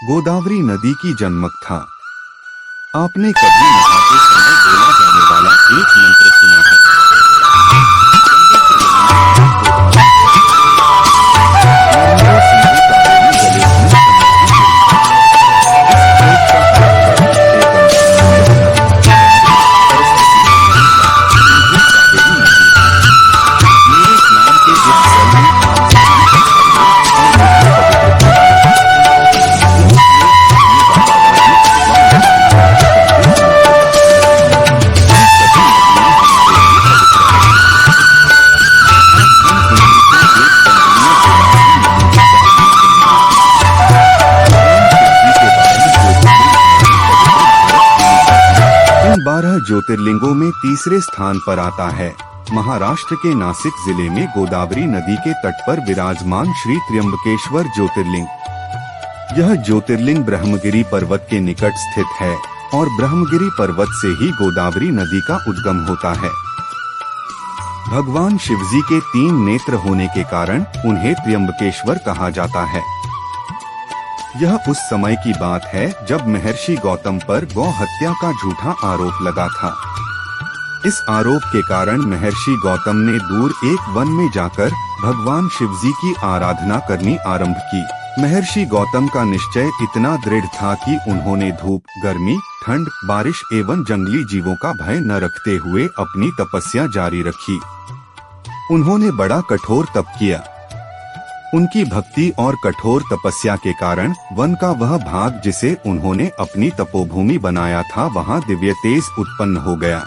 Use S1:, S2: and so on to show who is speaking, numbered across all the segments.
S1: गोदावरी नदी की जन्मक था। आपने कभी नहाते समय बोला जाने वाला एक मंत्र सुना है? गंगे के यमुना गोदावरी नर्मदे सिंधु कावेरी जलेस्मिन् सन्निधिं कुरु। इस श्लोक का अर्थ है, हे गंगा, यमुना, सरस्वती, सिंधु कावेरी नदी, मेरे स्नान के इस जल में आप सभी का और मुझे इन 12 ज्योतिर्लिंगों में तीसरे स्थान पर आता है महाराष्ट्र के नासिक जिले में गोदावरी नदी के तट पर विराजमान श्री त्र्यंबकेश्वर ज्योतिर्लिंग। यह ज्योतिर्लिंग ब्रह्मगिरी पर्वत के निकट स्थित है और ब्रह्मगिरी पर्वत से ही गोदावरी नदी का उद्गम होता है। भगवान शिवजी के 3 नेत्र होने के कारण उन्हें त्र्यंबकेश्वर कहा जाता है। यह उस समय की बात है जब महर्षि गौतम पर गौ हत्या का झूठा आरोप लगा था। इस आरोप के कारण महर्षि गौतम ने दूर एक वन में जाकर भगवान शिवजी की आराधना करनी आरंभ की। महर्षि गौतम का निश्चय इतना दृढ़ था कि उन्होंने धूप, गर्मी, ठंड, बारिश एवं जंगली जीवों का भय न रखते हुए अपनी तपस्या जारी रखी। उन्होंने बड़ा कठोर तप किया। उनकी भक्ति और कठोर तपस्या के कारण वन का वह भाग जिसे उन्होंने अपनी तपोभूमि बनाया था, वहां दिव्य तेज उत्पन्न हो गया।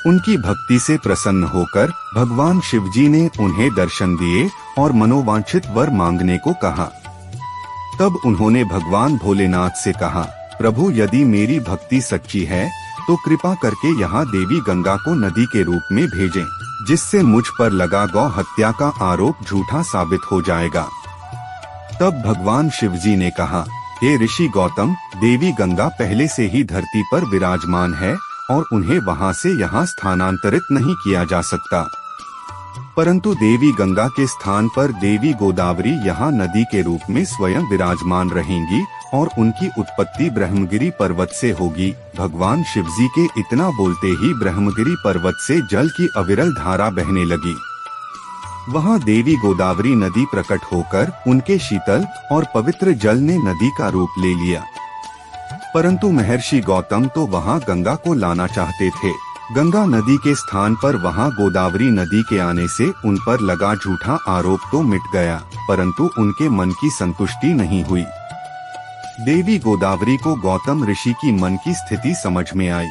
S1: उनकी भक्ति से प्रसन्न होकर भगवान शिवजी ने उन्हें दर्शन दिए और मनोवांछित वर मांगने को कहा। तब उन्होंने भगवान भोलेनाथ से कहा, प्रभु, यदि मेरी भक्ति सच्ची है तो कृपा करके यहाँ देवी गंगा को नदी के रूप में भेजें, जिससे मुझ पर लगा गौ हत्या का आरोप झूठा साबित हो जाएगा। तब भगवान शिवजी ने कहा, हे ऋषि गौतम, देवी गंगा पहले से ही धरती पर विराजमान है और उन्हें वहां से यहाँ स्थानांतरित नहीं किया जा सकता, परंतु देवी गंगा के स्थान पर देवी गोदावरी यहाँ नदी के रूप में स्वयं विराजमान रहेंगी और उनकी उत्पत्ति ब्रह्मगिरी पर्वत से होगी। भगवान शिवजी के इतना बोलते ही ब्रह्मगिरी पर्वत से जल की अविरल धारा बहने लगी। वहाँ देवी गोदावरी नदी प्रकट होकर उनके शीतल और पवित्र जल ने नदी का रूप ले लिया। परंतु महर्षि गौतम तो वहाँ गंगा को लाना चाहते थे। गंगा नदी के स्थान पर वहाँ गोदावरी नदी के आने से उन पर लगा झूठा आरोप तो मिट गया, परंतु उनके मन की संतुष्टि नहीं हुई। देवी गोदावरी को गौतम ऋषि की मन की स्थिति समझ में आई।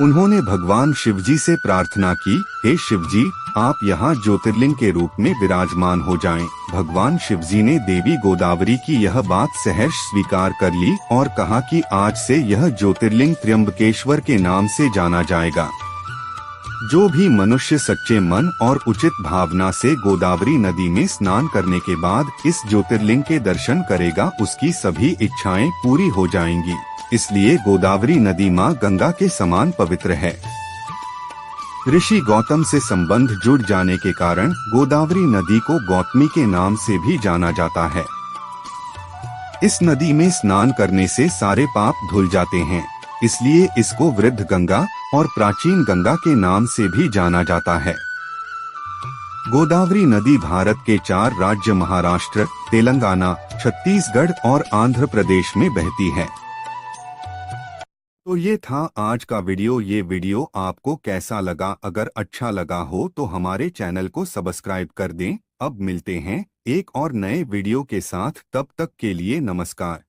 S1: उन्होंने भगवान शिवजी से प्रार्थना की, हे शिवजी, आप यहाँ ज्योतिर्लिंग के रूप में विराजमान हो जाएं। भगवान शिवजी ने देवी गोदावरी की यह बात सहर्ष स्वीकार कर ली और कहा कि आज से यह ज्योतिर्लिंग त्र्यंबकेश्वर के नाम से जाना जाएगा। जो भी मनुष्य सच्चे मन और उचित भावना से गोदावरी नदी में स्नान करने के बाद इस ज्योतिर्लिंग के दर्शन करेगा, उसकी सभी इच्छाएं पूरी हो जाएंगी। इसलिए गोदावरी नदी माँ गंगा के समान पवित्र है। ऋषि गौतम से संबंध जुड़ जाने के कारण गोदावरी नदी को गौतमी के नाम से भी जाना जाता है। इस नदी में स्नान करने से सारे पाप धुल जाते हैं, इसलिए इसको वृद्ध गंगा और प्राचीन गंगा के नाम से भी जाना जाता है। गोदावरी नदी भारत के 4 राज्य महाराष्ट्र, तेलंगाना, छत्तीसगढ़ और आंध्र प्रदेश में बहती है। तो ये था आज का वीडियो। ये वीडियो आपको कैसा लगा? अगर अच्छा लगा हो तो हमारे चैनल को सब्सक्राइब कर दें। अब मिलते हैं एक और नए वीडियो के साथ, तब तक के लिए नमस्कार।